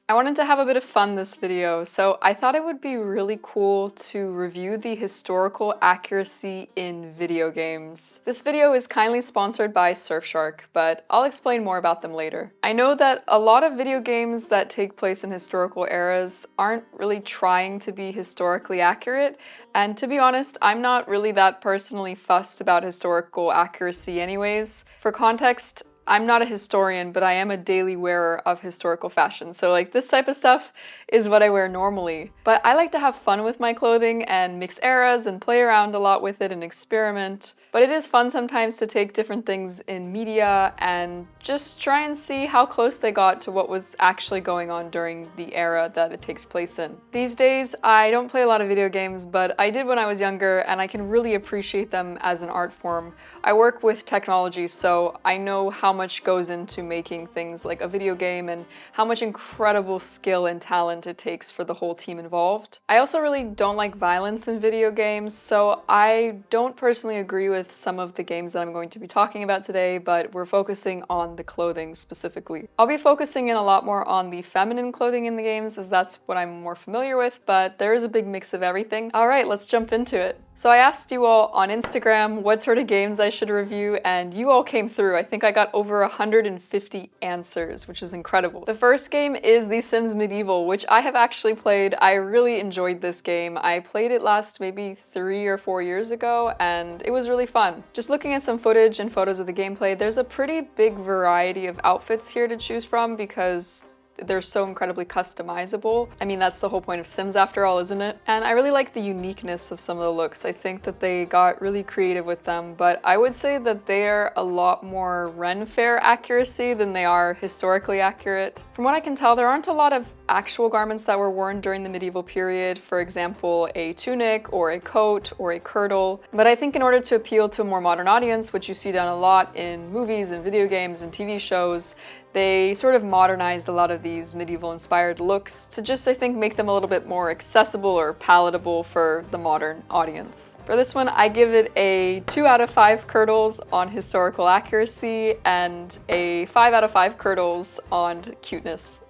I wanted to have a bit of fun this video, so I thought it would be really cool to review the historical accuracy in video games. This video is kindly sponsored by Surfshark, but I'll explain more about them later. I know that a lot of video games that take place in historical eras aren't really trying to be historically accurate, and to be honest, I'm not really that personally fussed about historical accuracy anyways. For context, I'm not a historian, but I am a daily wearer of historical fashion, so like this type of stuff is what I wear normally. But I like to have fun with my clothing and mix eras and play around a lot with it and experiment. But it is fun sometimes to take different things in media and just try and see how close they got to what was actually going on during the era that it takes place in. These days, I don't play a lot of video games, but I did when I was younger, and I can really appreciate them as an art form. I work with technology, so I know how much goes into making things like a video game and how much incredible skill and talent it takes for the whole team involved. I also really don't like violence in video games, so I don't personally agree with some of the games that I'm going to be talking about today, but we're focusing on the clothing specifically. I'll be focusing in a lot more on the feminine clothing in the games, as that's what I'm more familiar with, but there is a big mix of everything. All right, let's jump into it. So I asked you all on Instagram what sort of games I should review, and you all came through. I think I got over 150 answers, which is incredible. The first game is The Sims Medieval, which I have actually played. I really enjoyed this game. I played it last maybe 3 or 4 years ago, and it was really fun. Just looking at some footage and photos of the gameplay, there's a pretty big variety of outfits here to choose from because they're so incredibly customizable. I mean, that's the whole point of Sims after all, isn't it? And I really like the uniqueness of some of the looks. I think that they got really creative with them, but I would say that they're a lot more Ren Fair accuracy than they are historically accurate. From what I can tell, there aren't a lot of actual garments that were worn during the medieval period, for example, a tunic or a coat or a kirtle. But I think in order to appeal to a more modern audience, which you see done a lot in movies and video games and TV shows, they sort of modernized a lot of these medieval-inspired looks to just, I think, make them a little bit more accessible or palatable for the modern audience. For this one, I give it a 2 out of 5 kirtles on historical accuracy and a 5 out of 5 kirtles on cuteness.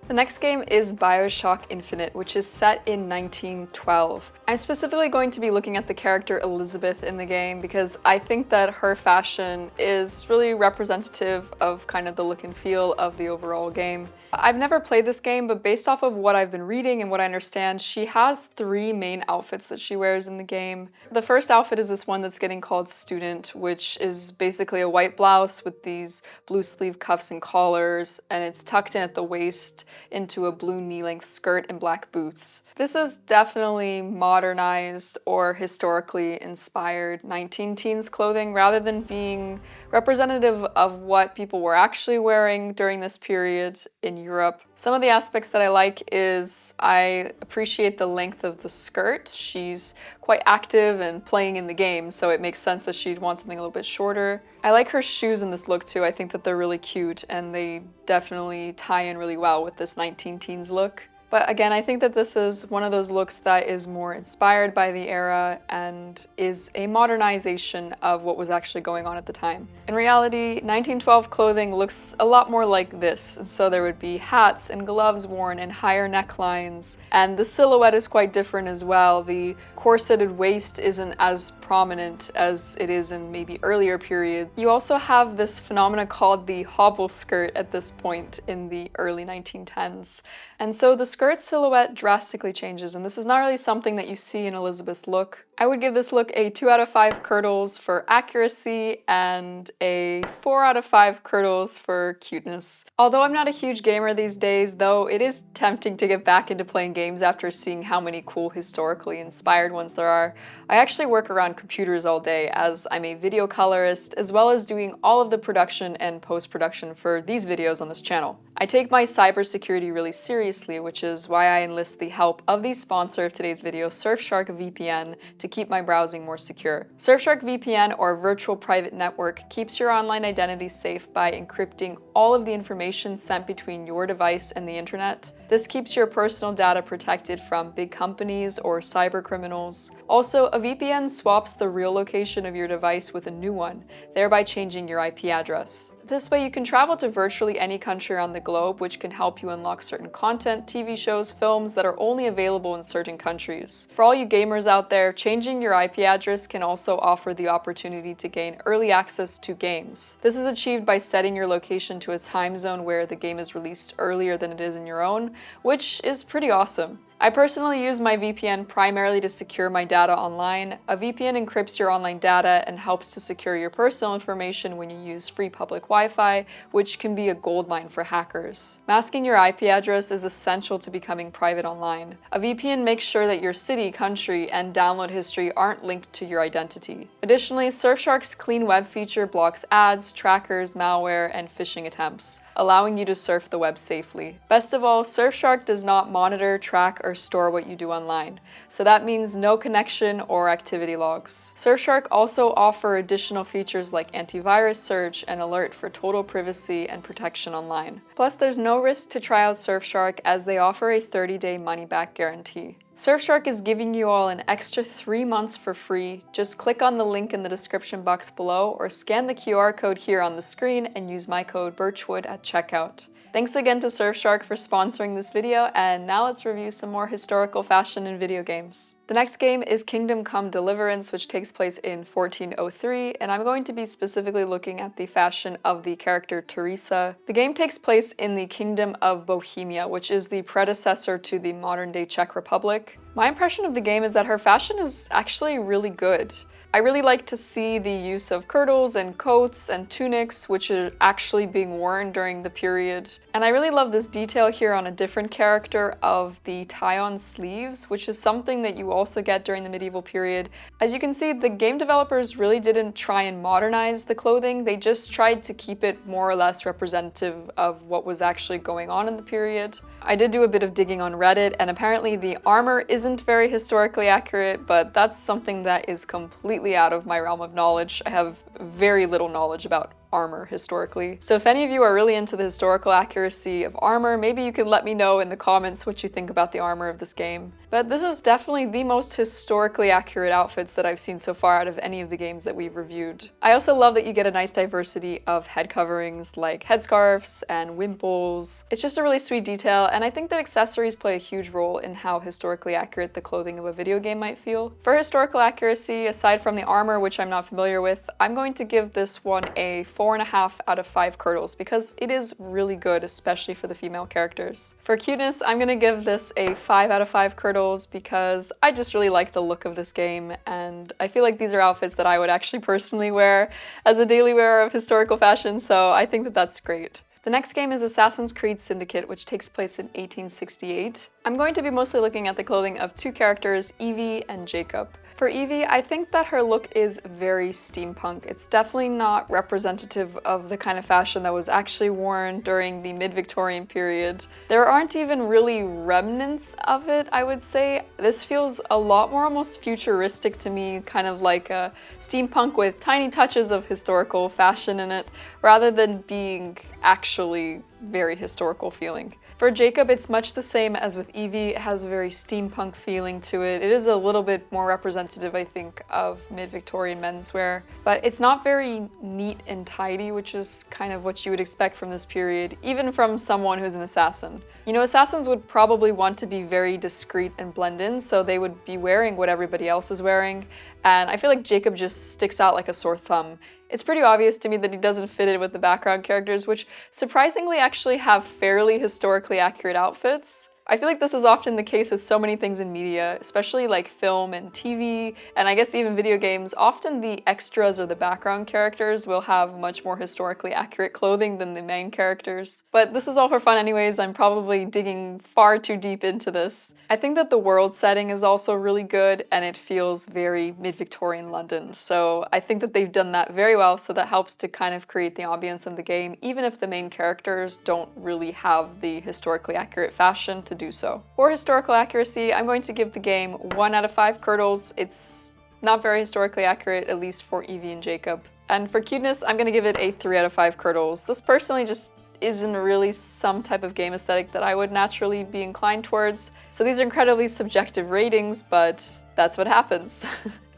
The next game is Bioshock Infinite, which is set in 1912. I'm specifically going to be looking at the character Elizabeth in the game because I think that her fashion is really representative of kind of the look and feel of the overall game. I've never played this game, but based off of what I've been reading and what I understand, she has 3 main outfits that she wears in the game. The first outfit is this one that's getting called Student, which is basically a white blouse with these blue sleeve cuffs and collars, and it's tucked in at the waist into a blue knee-length skirt and black boots. This is definitely modernized or historically inspired 19-teens clothing rather than being representative of what people were actually wearing during this period in Europe. Some of the aspects that I like is I appreciate the length of the skirt. She's quite active and playing in the game, so it makes sense that she'd want something a little bit shorter. I like her shoes in this look too. I think that they're really cute and they definitely tie in really well with this 19-teens look. But again, I think that this is one of those looks that is more inspired by the era and is a modernization of what was actually going on at the time. In reality, 1912 clothing looks a lot more like this. So there would be hats and gloves worn and higher necklines, and the silhouette is quite different as well. The corseted waist isn't as prominent as it is in maybe earlier period. You also have this phenomena called the hobble skirt at this point in the early 1910s. And so the skirt silhouette drastically changes, and this is not really something that you see in Elizabeth's look. I would give this look a 2 out of 5 kirtles for accuracy and a 4 out of 5 kirtles for cuteness. Although I'm not a huge gamer these days, though it is tempting to get back into playing games after seeing how many cool historically inspired ones there are, I actually work around computers all day as I'm a video colorist as well as doing all of the production and post-production for these videos on this channel. I take my cybersecurity really seriously, which is why I enlist the help of the sponsor of today's video, Surfshark VPN, to keep my browsing more secure. Surfshark VPN, or Virtual Private Network, keeps your online identity safe by encrypting all of the information sent between your device and the internet. This keeps your personal data protected from big companies or cyber criminals. Also, a VPN swaps the real location of your device with a new one, thereby changing your IP address. This way you can travel to virtually any country around the globe, which can help you unlock certain content, TV shows, films that are only available in certain countries. For all you gamers out there, changing your IP address can also offer the opportunity to gain early access to games. This is achieved by setting your location to a time zone where the game is released earlier than it is in your own, which is pretty awesome. I personally use my VPN primarily to secure my data online. A VPN encrypts your online data and helps to secure your personal information when you use free public Wi-Fi, which can be a goldmine for hackers. Masking your IP address is essential to becoming private online. A VPN makes sure that your city, country, and download history aren't linked to your identity. Additionally, Surfshark's Clean Web feature blocks ads, trackers, malware, and phishing attempts, allowing you to surf the web safely. Best of all, Surfshark does not monitor, track, or store what you do online, so that means no connection or activity logs. Surfshark also offer additional features like antivirus search and alert for total privacy and protection online. Plus, there's no risk to try out Surfshark as they offer a 30-day money-back guarantee. Surfshark is giving you all an extra 3 months for free. Just click on the link in the description box below or scan the QR code here on the screen and use my code Birchwood at checkout. Thanks again to Surfshark for sponsoring this video, and now let's review some more historical fashion in video games. The next game is Kingdom Come Deliverance, which takes place in 1403, and I'm going to be specifically looking at the fashion of the character Teresa. The game takes place in the Kingdom of Bohemia, which is the predecessor to the modern-day Czech Republic. My impression of the game is that her fashion is actually really good. I really like to see the use of kirtles and coats and tunics, which are actually being worn during the period. And I really love this detail here on a different character of the tie-on sleeves, which is something that you also get during the medieval period. As you can see, the game developers really didn't try and modernize the clothing, they just tried to keep it more or less representative of what was actually going on in the period. I did do a bit of digging on Reddit, and apparently the armor isn't very historically accurate, but that's something that is completely out of my realm of knowledge. I have very little knowledge about armor historically. So if any of you are really into the historical accuracy of armor, maybe you could let me know in the comments what you think about the armor of this game. But this is definitely the most historically accurate outfits that I've seen so far out of any of the games that we've reviewed. I also love that you get a nice diversity of head coverings like headscarves and wimples. It's just a really sweet detail, and I think that accessories play a huge role in how historically accurate the clothing of a video game might feel. For historical accuracy, aside from the armor, which I'm not familiar with, I'm going to give this one a 4.5 out of 5 kirtles because it is really good, especially for the female characters. For cuteness, I'm gonna give this a 5 out of 5 kirtles because I just really like the look of this game, and I feel like these are outfits that I would actually personally wear as a daily wearer of historical fashion, so I think that that's great. The next game is Assassin's Creed Syndicate, which takes place in 1868. I'm going to be mostly looking at the clothing of two characters, Evie and Jacob. For Evie, I think that her look is very steampunk. It's definitely not representative of the kind of fashion that was actually worn during the mid-Victorian period. There aren't even really remnants of it, I would say. This feels a lot more almost futuristic to me, kind of like a steampunk with tiny touches of historical fashion in it, rather than being actually very historical feeling. For Jacob, it's much the same as with Evie. It has a very steampunk feeling to it. It is a little bit more representative, I think, of mid-Victorian menswear, but it's not very neat and tidy, which is kind of what you would expect from this period, even from someone who's an assassin. You know, assassins would probably want to be very discreet and blend in, so they would be wearing what everybody else is wearing, and I feel like Jacob just sticks out like a sore thumb. It's pretty obvious to me that he doesn't fit in with the background characters, which surprisingly actually have fairly historically accurate outfits. I feel like this is often the case with so many things in media, especially like film and TV, and I guess even video games. Often the extras or the background characters will have much more historically accurate clothing than the main characters. But this is all for fun anyways. I'm probably digging far too deep into this. I think that the world setting is also really good, and it feels very mid-Victorian London. So I think that they've done that very well, so that helps to kind of create the ambience of the game, even if the main characters don't really have the historically accurate fashion to do so. For historical accuracy, I'm going to give the game 1 out of 5 kirtles. It's not very historically accurate, at least for Evie and Jacob. And for cuteness, I'm going to give it a 3 out of 5 kirtles. This personally just isn't really some type of game aesthetic that I would naturally be inclined towards. So these are incredibly subjective ratings, but that's what happens.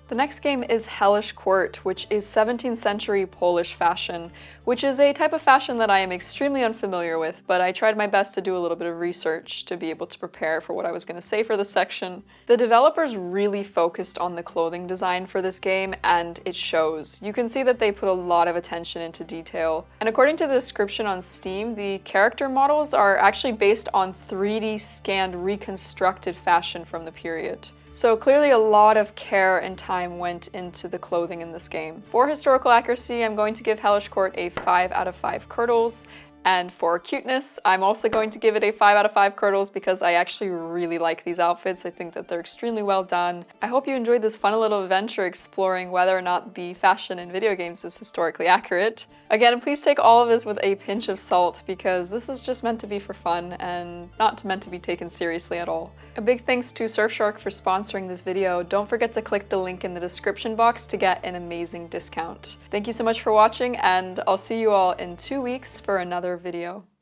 The next game is Hellish Quart, which is 17th century Polish fashion, which is a type of fashion that I am extremely unfamiliar with, but I tried my best to do a little bit of research to be able to prepare for what I was going to say for this section. The developers really focused on the clothing design for this game, and it shows. You can see that they put a lot of attention into detail. And according to the description on Steam, the character models are actually based on 3D scanned reconstructed fashion from the period. So clearly a lot of care and time went into the clothing in this game. For historical accuracy, I'm going to give Hellish Quart a 5 out of 5 curdles. And for cuteness, I'm also going to give it a 5 out of 5 curdles because I actually really like these outfits. I think that they're extremely well done. I hope you enjoyed this fun little adventure exploring whether or not the fashion in video games is historically accurate. Again, please take all of this with a pinch of salt because this is just meant to be for fun and not meant to be taken seriously at all. A big thanks to Surfshark for sponsoring this video. Don't forget to click the link in the description box to get an amazing discount. Thank you so much for watching, and I'll see you all in 2 weeks for another video.